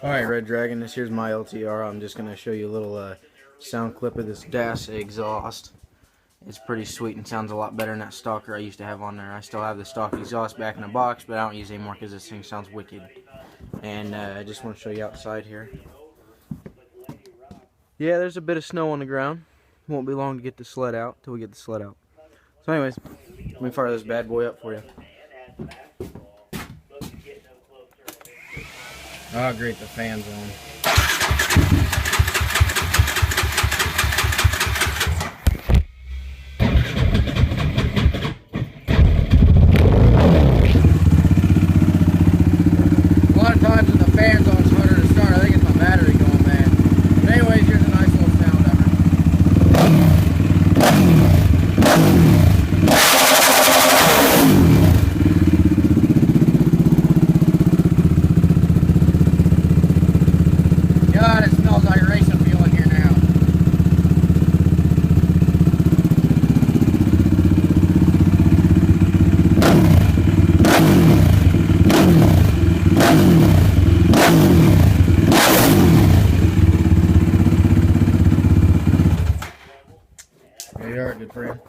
Alright, Red Dragon, this here's my LTR. I'm just going to show you a little sound clip of this dasa exhaust. It's pretty sweet and sounds a lot better than that stalker I used to have on there. I still have the stock exhaust back in the box, but I don't use it anymore because this thing sounds wicked. And I just want to show you outside here. Yeah, there's a bit of snow on the ground. Won't be long to get the sled out, till we get the sled out. So anyways, let me fire this bad boy up for you. Oh great, the fan's on. A lot of times when the fan's on, it's harder to start. I think it's my battery going bad. But anyways, here's a nice little sound of it. God, it smells like racing fuel in here now. There you are, good friend.